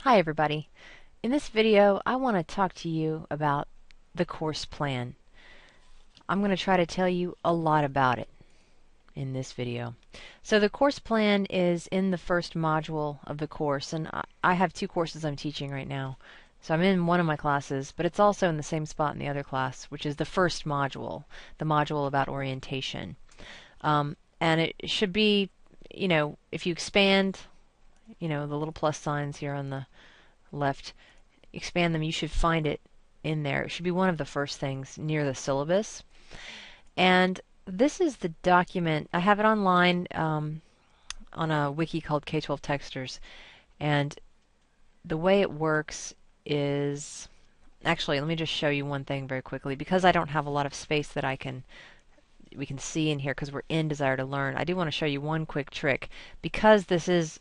Hi everybody. In this video I want to talk to you about the course plan. I'm going to try to tell you a lot about it in this video. So the course plan is in the first module of the course, and I have two courses I'm teaching right now. So I'm in one of my classes, but it's also in the same spot in the other class, which is the first module, the module about orientation. And it should be, if you expand, the little plus signs here on the left, expand them, you should find it in there. It should be one of the first things near the syllabus. And this is the document. I have it online on a wiki called K-12 Texters. And the way it works is, actually, let me just show you one thing very quickly. Because I don't have a lot of space that we can see in here because we're in Desire to Learn, I do want to show you one quick trick. Because this is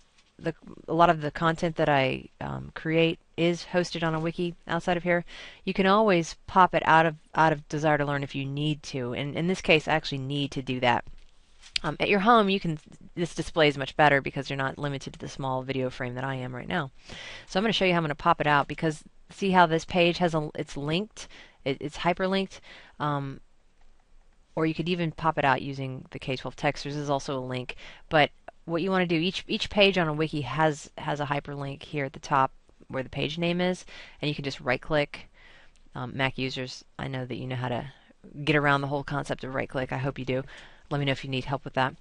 a lot of the content that I create is hosted on a wiki outside of here, you can always pop it out of Desire to Learn if you need to. And in this case, I actually need to do that. At your home, this displays much better because you're not limited to the small video frame that I am right now. So I'm going to show you how I'm going to pop it out, because see how this page has it's linked, it's hyperlinked. Or you could even pop it out using the K-12 Texters. There's also a link, but what you want to do, each page on a wiki has a hyperlink here at the top where the page name is, and you can just right click. Mac users, I know that you know how to get around the whole concept of right click. I hope you do. Let me know if you need help with that.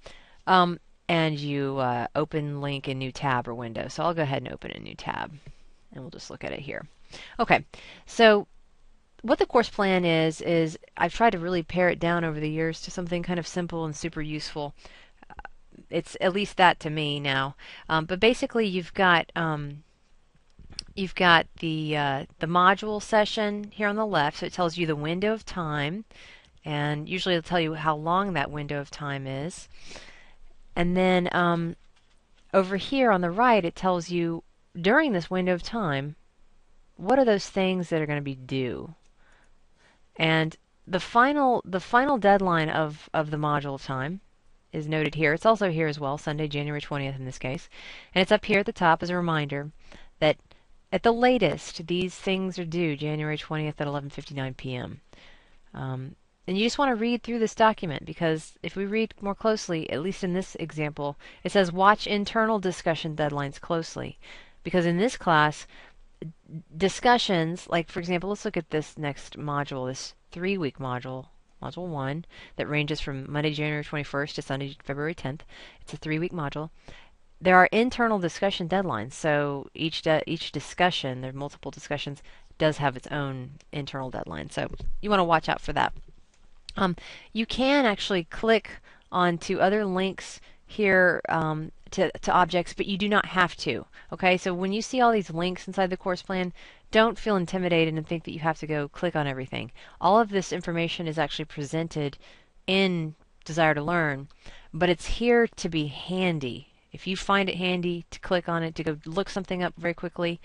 And you open link in new tab or window. So I'll go ahead and open a new tab, and we'll just look at it here. Okay, so what the course plan is I've tried to really pare it down over the years to something kind of simple and super useful. It's at least that to me now. But basically, you've got the module session here on the left, so it tells you the window of time, and usually it'll tell you how long that window of time is. And then over here on the right, it tells you during this window of time, what are those things that are going to be due. And the final deadline of the module time is noted here. It's also here as well, Sunday, January 20th in this case. And it's up here at the top as a reminder that at the latest, these things are due January 20th at 11:59 p.m. And you just want to read through this document, because if we read more closely, at least in this example, it says watch internal discussion deadlines closely. Because in this class, discussions, like for example, let's look at this next module, this 3-week module, Module 1, that ranges from Monday, January 21st to Sunday, February 10th. It's a 3-week module. There are internal discussion deadlines, so each discussion, there are multiple discussions, does have its own internal deadline. So you want to watch out for that. You can actually click onto other links here to objects, but you do not have to. Okay, so when you see all these links inside the course plan, don't feel intimidated and think that you have to go click on everything. All of this information is actually presented in Desire to Learn, but it's here to be handy. If you find it handy to click on it to go look something up very quickly,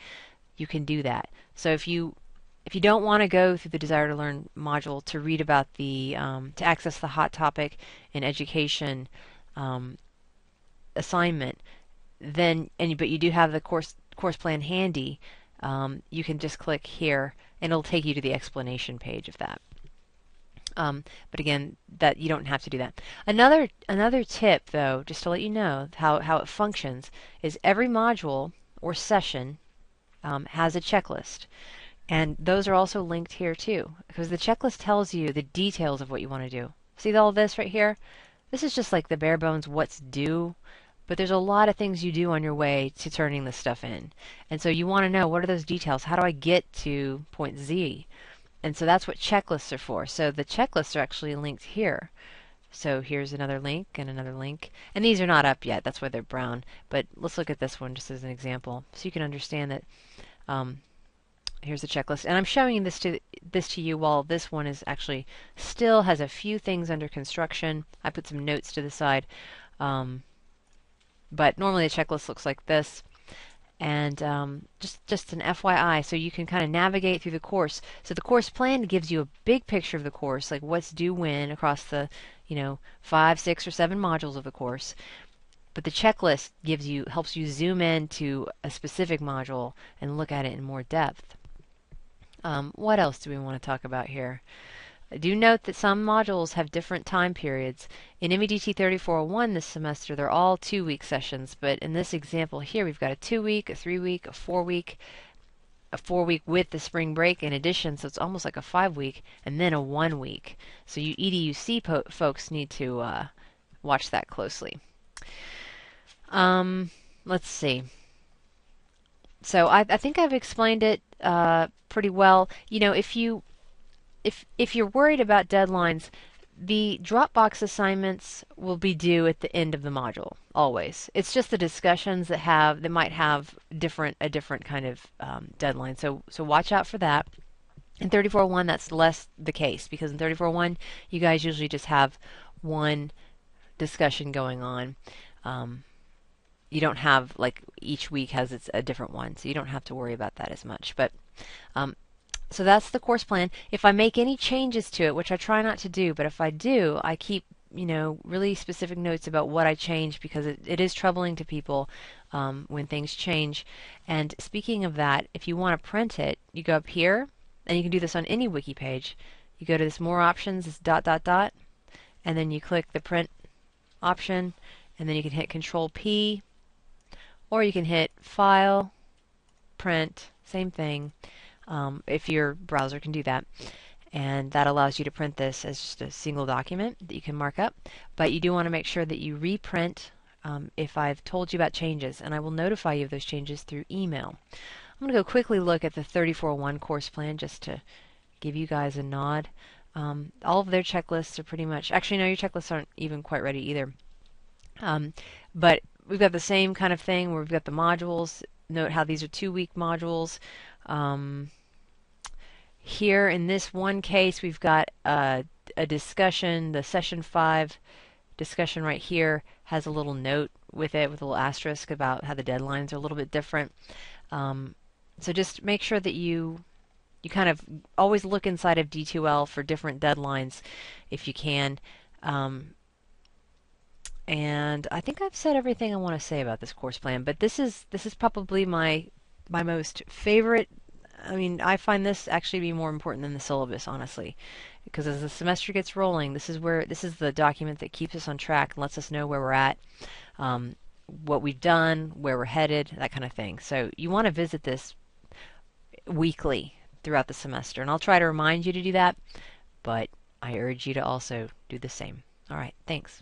you can do that. So if you don't want to go through the Desire to Learn module to read about to access the hot topic in education assignment, but you do have the course plan handy, you can just click here and it'll take you to the explanation page of that. But again, that you don't have to do that. Another tip, though, just to let you know how it functions, is every module or session has a checklist. And those are also linked here too, because the checklist tells you the details of what you want to do. See all this right here? This is just like the bare bones what's due, but there's a lot of things you do on your way to turning this stuff in. And so you want to know, what are those details? How do I get to point Z? And so that's what checklists are for. So the checklists are actually linked here. So here's another link and another link. And these are not up yet, that's why they're brown. But let's look at this one just as an example, so you can understand that here's the checklist. And I'm showing this to you while this one is actually still has a few things under construction. I put some notes to the side. But normally a checklist looks like this. And just an FYI, so you can kind of navigate through the course. So the course plan gives you a big picture of the course, like what's due when across the 5, 6, or 7 modules of the course. But the checklist helps you zoom in to a specific module and look at it in more depth. What else do we want to talk about here? Do note that some modules have different time periods. In MEDT 3401 this semester, they're all 2-week sessions, but in this example here, we've got a 2-week, a 3-week, a 4-week, a 4-week with the spring break in addition, so it's almost like a 5-week, and then a 1-week. So you EDUC folks need to watch that closely. Let's see. So I think I've explained it pretty well. You know, if you're worried about deadlines, the Dropbox assignments will be due at the end of the module always. It's just the discussions that might have a different kind of deadline. So watch out for that. In 3401, that's less the case because in 3401, you guys usually just have one discussion going on. You don't have, like, each week has a different one, so you don't have to worry about that as much. But so that's the course plan. If I make any changes to it, which I try not to do, but if I do, I keep, you know, really specific notes about what I changed because it is troubling to people when things change. And speaking of that, if you want to print it, you go up here, and you can do this on any wiki page. You go to this more options, this ... and then you click the print option, and then you can hit Control P, or you can hit File, Print, same thing, if your browser can do that. And that allows you to print this as just a single document that you can mark up. But you do want to make sure that you reprint if I've told you about changes, and I will notify you of those changes through email. I'm going to go quickly look at the 3401 course plan just to give you guys a nod. All of their checklists are pretty much, actually no, your checklists aren't even quite ready either. But we've got the same kind of thing where we've got the modules. Note how these are 2-week modules. Here in this one case, we've got a discussion. The session 5 discussion right here has a little note with it, with a little asterisk about how the deadlines are a little bit different. So just make sure that you kind of always look inside of D2L for different deadlines if you can. And I think I've said everything I want to say about this course plan, but this is probably my most favorite. I mean, I find this actually to be more important than the syllabus, honestly, because as the semester gets rolling, this is the document that keeps us on track and lets us know where we're at, what we've done, where we're headed, that kind of thing. So you want to visit this weekly throughout the semester, and I'll try to remind you to do that, but I urge you to also do the same. All right, thanks.